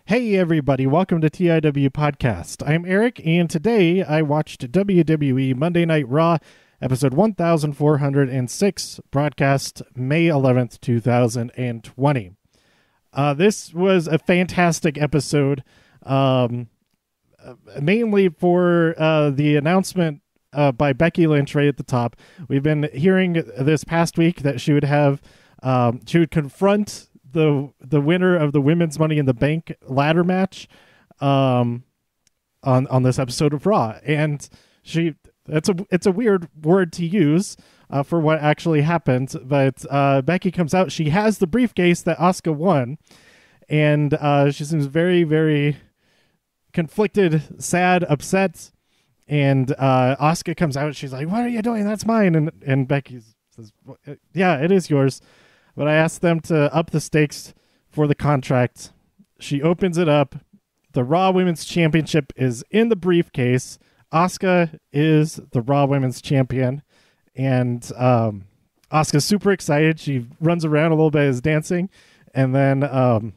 Hey everybody, welcome to TIW Podcast. I'm Eric, and today I watched WWE Monday Night Raw, episode 1406, broadcast May 11th, 2020. This was a fantastic episode, mainly for the announcement by Becky Lynch right at the top. We've been hearing this past week that she would confront the winner of the Women's Money in the Bank ladder match on this episode of Raw, and it's a weird word to use for what actually happened, but Becky comes out. She has the briefcase that Asuka won, and she seems very, very conflicted, sad, upset, and Asuka comes out. She's like, "What are you doing? That's mine." And Becky says, "Yeah, it is yours, but I asked them to up the stakes for the contract." She opens it up. The Raw Women's Championship is in the briefcase. Asuka is the Raw Women's Champion. And Asuka's super excited. She runs around a little bit, is dancing. And then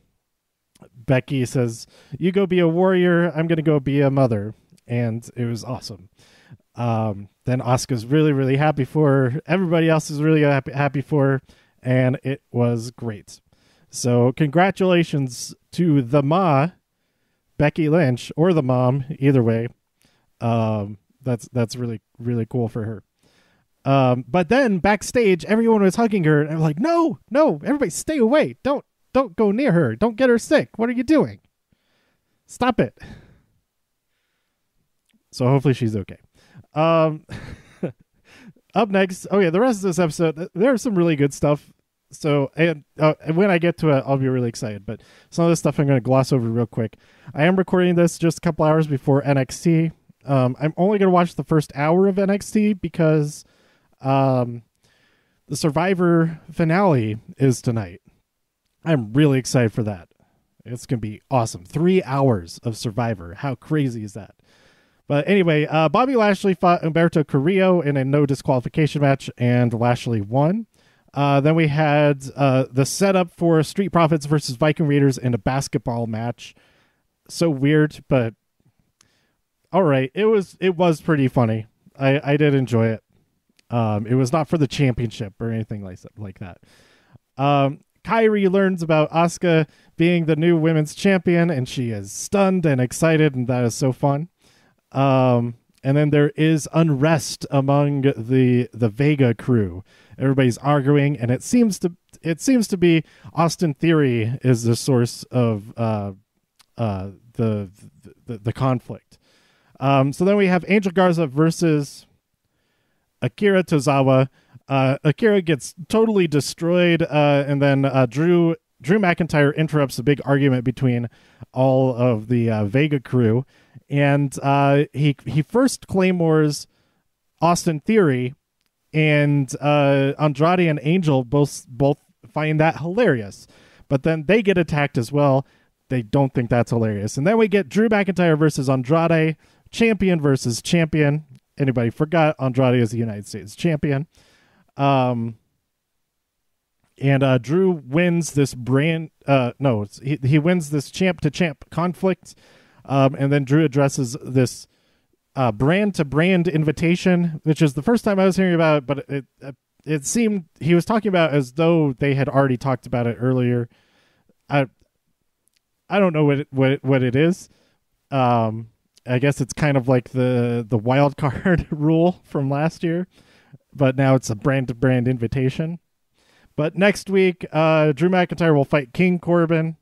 Becky says, "You go be a warrior. I'm going to go be a mother." And it was awesome. Then Asuka's really, really happy for her. Everybody else is really happy for her. And it was great. So congratulations to the Ma, Becky Lynch, or the mom, either way. That's really, really cool for her. But then backstage, everyone was hugging her, and I'm like, no, everybody stay away. Don't go near her. Don't get her sick. What are you doing? Stop it. So hopefully she's okay. Up next, the rest of this episode, there's some really good stuff. So, and when I get to it, I'll be really excited. But some of this stuff I'm going to gloss over real quick. I am recording this just a couple hours before NXT. I'm only going to watch the first hour of NXT because the Survivor finale is tonight. I'm really excited for that. It's going to be awesome. 3 hours of Survivor. How crazy is that? But anyway, Bobby Lashley fought Humberto Carrillo in a no disqualification match, and Lashley won. Then we had the setup for Street Profits versus Viking Raiders in a basketball match. So weird, but all right. It was pretty funny. I did enjoy it. It was not for the championship or anything like that. Kairi learns about Asuka being the new women's champion, and she is stunned and excited, and that is so fun. And then there is unrest among the Vega crew. Everybody's arguing, and it seems to be Austin Theory is the source of the conflict. So then we have Angel Garza versus Akira Tozawa. Akira gets totally destroyed, and then Drew McIntyre interrupts a big argument between all of the Vega crew, and he first claymores Austin Theory, and Andrade and Angel both find that hilarious, but then they get attacked as well. They don't think that's hilarious, and then we get Drew McIntyre versus Andrade, champion versus champion. Anybody forgot Andrade is the United States champion. And Drew wins this he wins this champ to champ conflict. And then Drew addresses this brand to brand invitation, which is the first time I was hearing about it, but it seemed he was talking about as though they had already talked about it earlier. I don't know what it is. I guess it's kind of like the wild card rule from last year, but now it's a brand to brand invitation. But next week, Drew McIntyre will fight King Corbin.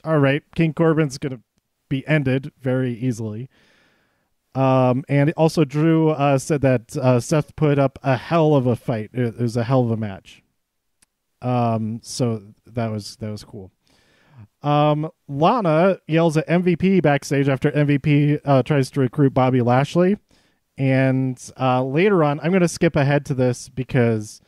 All right, King Corbin's going to be ended very easily. And also Drew said that Seth put up a hell of a fight. It was a hell of a match. So that was cool. Lana yells at MVP backstage after MVP tries to recruit Bobby Lashley. And later on, I'm going to skip ahead to this because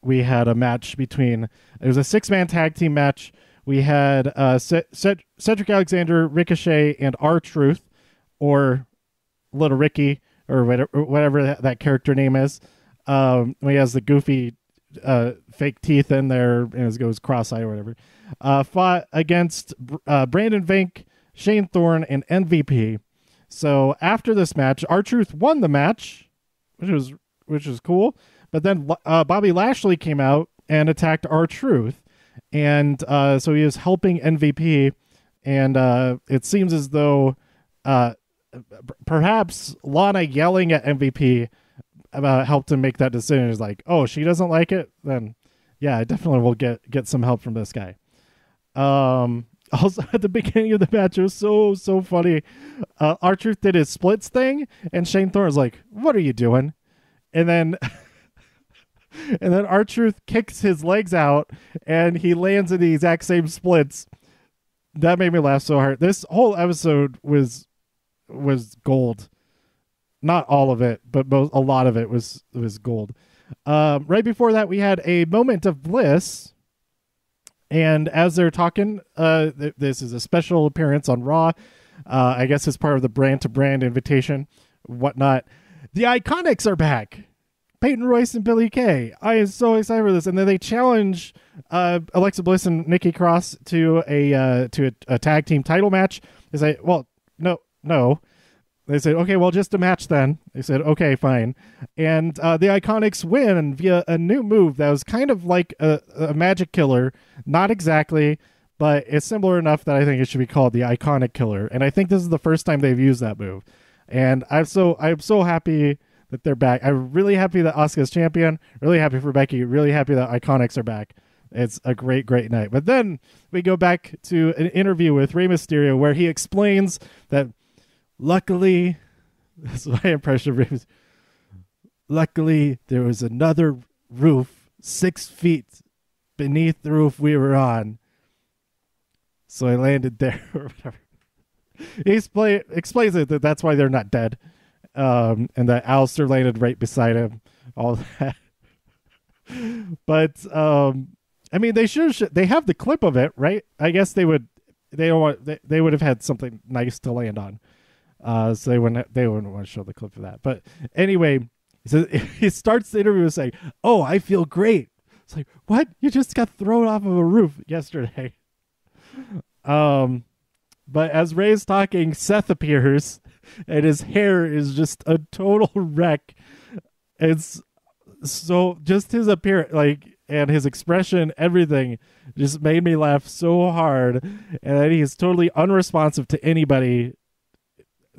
we had a match between... It was a 6-man tag team match. We had Cedric Alexander, Ricochet, and R-Truth, or Little Ricky, or whatever that character name is. He has the goofy fake teeth in there, and it goes cross-eye or whatever. Fought against Brandon Vink, Shane Thorne, and MVP. So after this match, R-Truth won the match, which was cool. But then Bobby Lashley came out and attacked R-Truth, and so he was helping MVP. And it seems as though perhaps Lana yelling at MVP helped him make that decision. Is like, oh, she doesn't like it, then yeah, I definitely will get some help from this guy. Also at the beginning of the match, it was so funny. R-Truth did his splits thing, and Shane Thorne was like, "What are you doing?" And then R-Truth kicks his legs out, and he lands in the exact same splits. That made me laugh so hard. This whole episode was gold. Not all of it, but a lot of it was gold. Right before that, we had a moment of bliss. And as they're talking, this is a special appearance on Raw. I guess it's part of the brand-to-brand invitation, whatnot. The Iconics are back. Peyton Royce and Billie Kay. I am so excited for this. And then they challenge Alexa Bliss and Nikki Cross to a tag team title match. They say, well, no. They said, okay, well, just a match then. They said, okay, fine. And the Iconics win via a new move that was kind of like a magic killer. Not exactly, but it's similar enough that I think it should be called the Iconic Killer. And I think this is the first time they've used that move. And I'm so happy that they're back. I'm really happy that Asuka's champion. Really happy for Becky. Really happy that Iconics are back. It's a great night. But then we go back to an interview with Rey Mysterio where he explains that luckily, that's my impression of Rey Mysterio. Luckily, there was another roof 6 feet beneath the roof we were on. So I landed there or whatever. He explains it that's why they're not dead. And that Alistair landed right beside him. All that. But I mean, they should. They have the clip of it, right? I guess they would. They would have had something nice to land on. So they wouldn't want to show the clip of that. But anyway, he starts the interview with saying, "Oh, I feel great." It's like, what? You just got thrown off of a roof yesterday. But as Ray's talking, Seth appears, and his hair is just a total wreck. It's so just his appearance, and his expression, everything just made me laugh so hard. And then he's totally unresponsive to anybody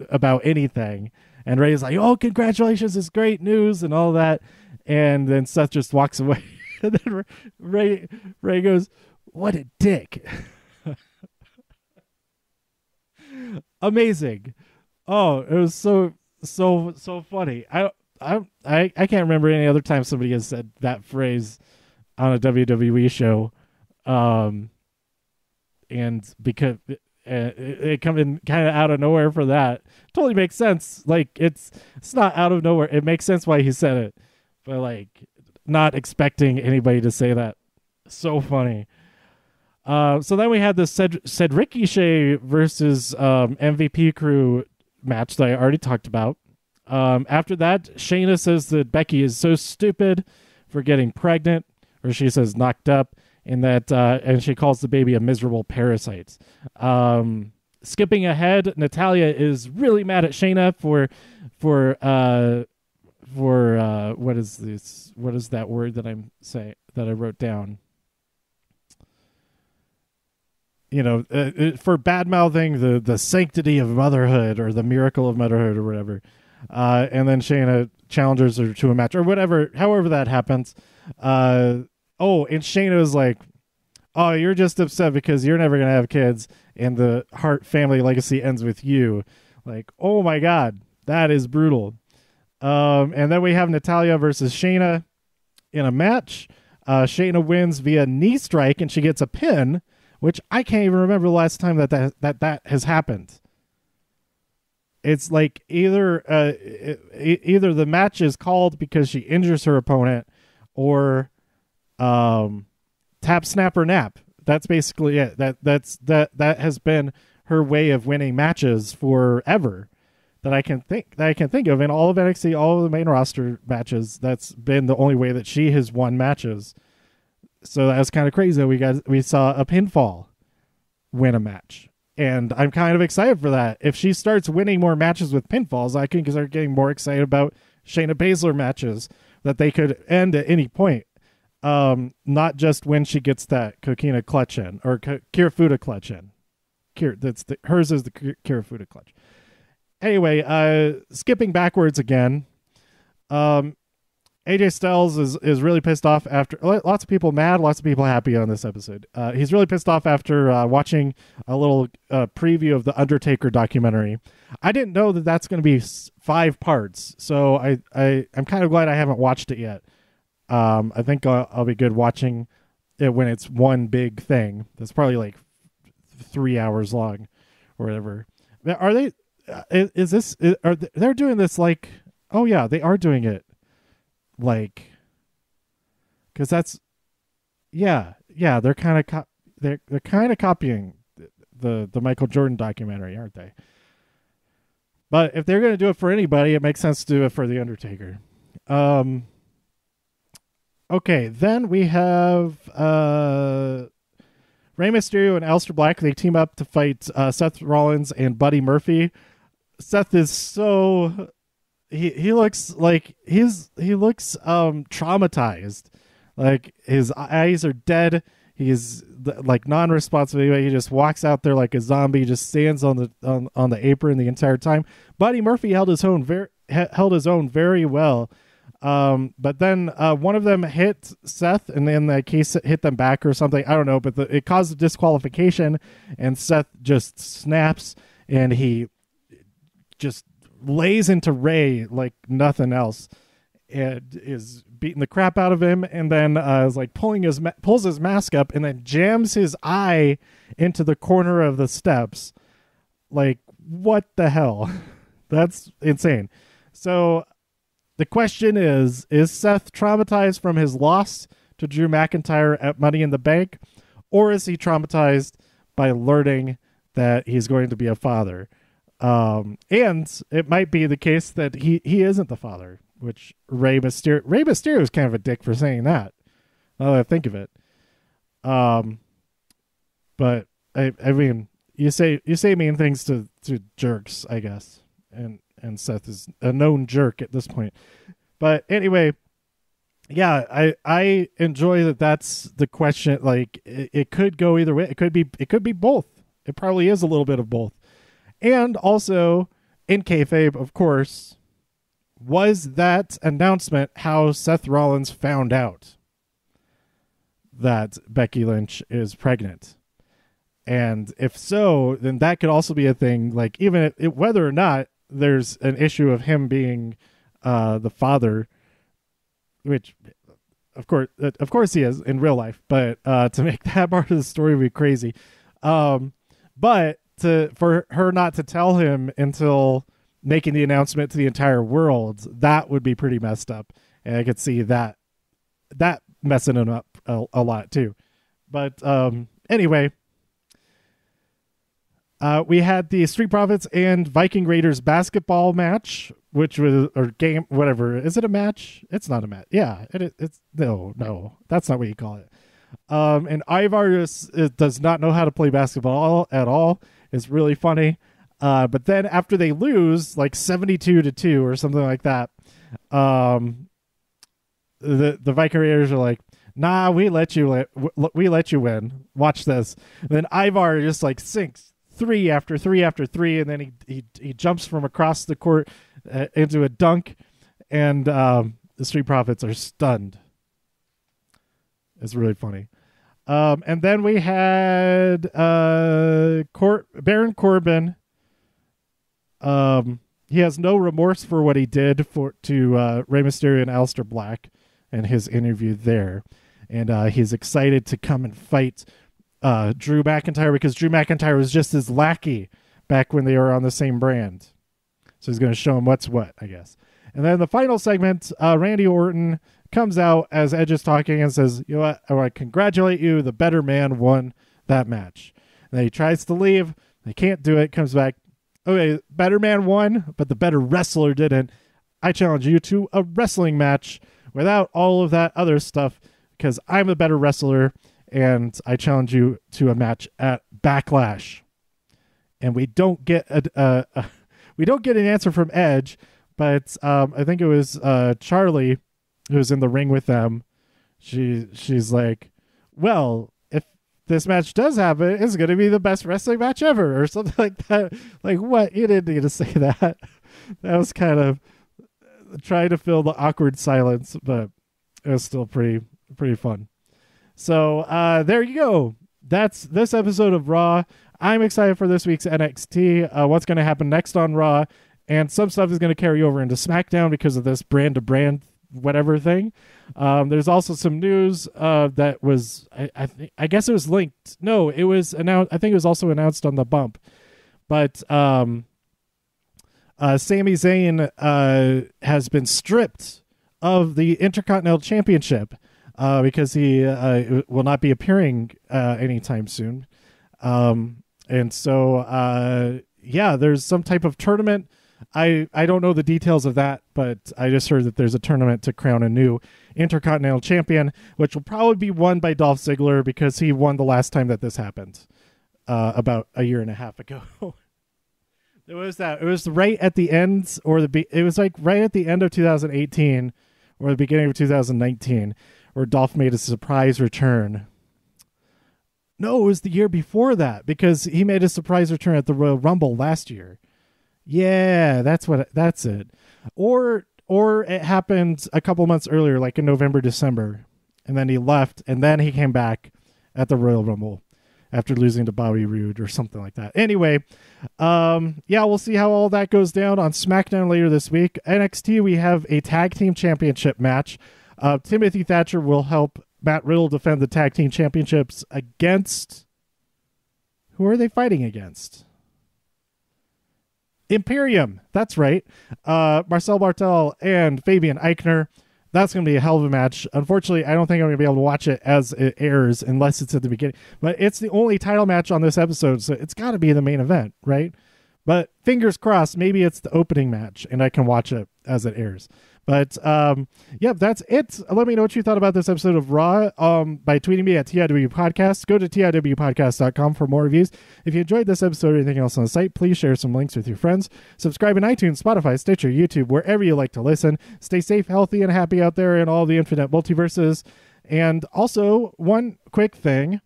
about anything. And Ray's like, "Oh, congratulations, it's great news," and all that. And then Seth just walks away. And then Ray goes, "What a dick." Amazing. Oh, it was so funny. I can't remember any other time somebody has said that phrase on a WWE show. And because it coming kind of out of nowhere for that. Totally makes sense. Like it's not out of nowhere. It makes sense why he said it. But not expecting anybody to say that. So funny. So then we had the Cedric Shea versus MVP crew match that I already talked about. After that, Shayna says that Becky is so stupid for getting pregnant, or she says knocked up, and that and she calls the baby a miserable parasite. Skipping ahead, Natalya is really mad at Shayna for what is this? What is that word that I wrote down? For bad-mouthing the sanctity of motherhood or the miracle of motherhood or whatever. And then Shayna challenges her to a match or whatever, however that happens. And Shayna is like, "Oh, you're just upset because you're never going to have kids and the Hart family legacy ends with you." Like, oh my God, that is brutal. And then we have Natalya versus Shayna in a match. Shayna wins via knee strike and she gets a pin, which I can't even remember the last time that has happened. It's like either the match is called because she injures her opponent, or tap, snap, or nap. That's basically it. That has been her way of winning matches forever. that I can think of in all of NXT, all of the main roster matches. That's been the only way that she has won matches. So that was kind of crazy. We saw a pinfall win a match, and I'm kind of excited for that. If she starts winning more matches with pinfalls, I can start getting more excited about Shayna Baszler matches that they could end at any point. Not just when she gets that Kokina clutch in or Kirifuda clutch in. Hers is the Kirifuda clutch. Anyway, skipping backwards again. AJ Styles is really pissed off after lots of people mad, lots of people happy on this episode. He's really pissed off after watching a little preview of the Undertaker documentary. I didn't know that that's going to be 5 parts, so I'm kind of glad I haven't watched it yet. I think I'll be good watching it when it's one big thing. That's probably like 3 hours long or whatever. Are they? They're doing this like? Oh yeah, they are doing it. Like, because that's, yeah, they're kind of they're kind of copying the Michael Jordan documentary, aren't they? But if they're going to do it for anybody, it makes sense to do it for the Undertaker. Okay, then we have Rey Mysterio and Aleister Black. They team up to fight Seth Rollins and Buddy Murphy. Seth is so. He looks like he looks traumatized, like his eyes are dead. He's like non-responsive. He just walks out there like a zombie. Just stands on the apron the entire time. Buddy Murphy held his own very well, but then one of them hit Seth, and then the case hit them back or something. I don't know, but it caused a disqualification, and Seth just snaps, and he just lays into Ray like nothing else, and is beating the crap out of him, and then is like pulls his mask up, and then jams his eye into the corner of the steps. Like, what the hell? That's insane. So the question is Seth traumatized from his loss to Drew McIntyre at Money in the Bank, or is he traumatized by learning that he's going to be a father? And it might be the case that he isn't the father, which Rey Mysterio is kind of a dick for saying that. Now that I think of it. But I mean, you say mean things to jerks, I guess, and Seth is a known jerk at this point. But anyway, yeah, I enjoy that. That's the question. Like, it could go either way. It could be both. It probably is a little bit of both. And also, in kayfabe, of course, was that announcement how Seth Rollins found out that Becky Lynch is pregnant? And if so, then that could also be a thing. Like, even whether or not there's an issue of him being the father, which, of course he is in real life. But to make that part of the story would be crazy. But for her not to tell him until making the announcement to the entire world, that would be pretty messed up. And I could see that messing him up a lot too. But anyway, we had the Street Profits and Viking Raiders basketball match, which was, or game, whatever. Is it a match? It's not a match. Yeah, it's no, that's not what you call it. And Ivar does not know how to play basketball at all. It's really funny. But then after they lose, like 72-2 or something like that, the Viking Raiders are like, "Nah, we let you win. Watch this." And then Ivar just like sinks 3 after 3 after 3, and then he jumps from across the court into a dunk, and the Street Profits are stunned. It's really funny. And then we had Baron Corbin. He has no remorse for what he did to Rey Mysterio and Aleister Black in his interview there. And he's excited to come and fight Drew McIntyre, because Drew McIntyre was just his lackey back when they were on the same brand. So he's going to show him what's what, I guess. And then the final segment, Randy Orton comes out as Edge is talking and says, "You know what? I want to congratulate you. The better man won that match." And then he tries to leave. They can't do it. Comes back. okay, better man won, but the better wrestler didn't. I challenge you to a wrestling match without all of that other stuff, because I'm a better wrestler, and I challenge you to a match at Backlash. And we don't get we don't get an answer from Edge, but I think it was Charlie who was in the ring with them. She's like, well, if this match does happen, it's going to be the best wrestling match ever, or something like that. Like, what? You didn't need to say that. That was kind of trying to fill the awkward silence, but it was still pretty fun. So there you go. That's this episode of Raw. I'm excited for this week's NXT, what's going to happen next on Raw, and some stuff is going to carry over into SmackDown because of this brand-to-brand whatever thing. There's also some news that was, I guess it was linked. No, it was announced. I think it was also announced on the bump. But Sami Zayn has been stripped of the Intercontinental Championship because he will not be appearing anytime soon. And so, there's some type of tournament. I don't know the details of that, but I just heard that there's a tournament to crown a new Intercontinental Champion, which will probably be won by Dolph Ziggler because he won the last time that this happened, about a year and a half ago. It was right at the end, it was like right at the end of 2018 or the beginning of 2019, where Dolph made a surprise return. No, it was the year before that, because he made a surprise return at the Royal Rumble last year. Yeah, that's it. Or it happened a couple months earlier, like in November, December, and then he left, and then he came back at the Royal Rumble after losing to Bobby Roode or something like that. Anyway, we'll see how all that goes down on SmackDown later this week. NXT, we have a tag team championship match. Timothy Thatcher will help Matt Riddle defend the tag team championships against... Who are they fighting against? Imperium. That's right. Marcel Bartel and Fabian Eichner. That's going to be a hell of a match. Unfortunately, I don't think I'm going to be able to watch it as it airs unless it's at the beginning. But it's the only title match on this episode, so it's got to be the main event, right? But fingers crossed, maybe it's the opening match, and I can watch it as it airs. But, that's it. Let me know what you thought about this episode of Raw by tweeting me at TIW Podcast. Go to TIWpodcast.com for more reviews. If you enjoyed this episode or anything else on the site, please share some links with your friends. Subscribe in iTunes, Spotify, Stitcher, YouTube, wherever you like to listen. Stay safe, healthy, and happy out there in all the infinite multiverses. And also, one quick thing.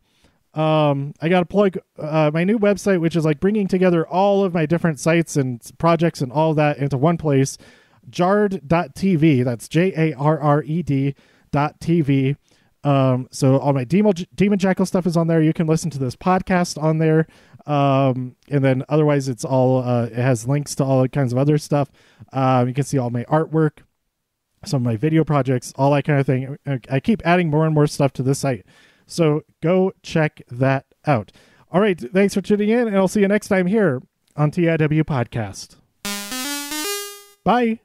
I got to plug my new website, which is like bringing together all of my different sites and projects and all that into one place. Jarred.tv. That's JARRED.tv. So all my Demon Jackal stuff is on there. You can listen to this podcast on there. And then otherwise it's all, it has links to all kinds of other stuff. You can see all my artwork, some of my video projects, all that kind of thing. I keep adding more and more stuff to this site. So go check that out. All right. Thanks for tuning in, and I'll see you next time here on TIW Podcast. Bye.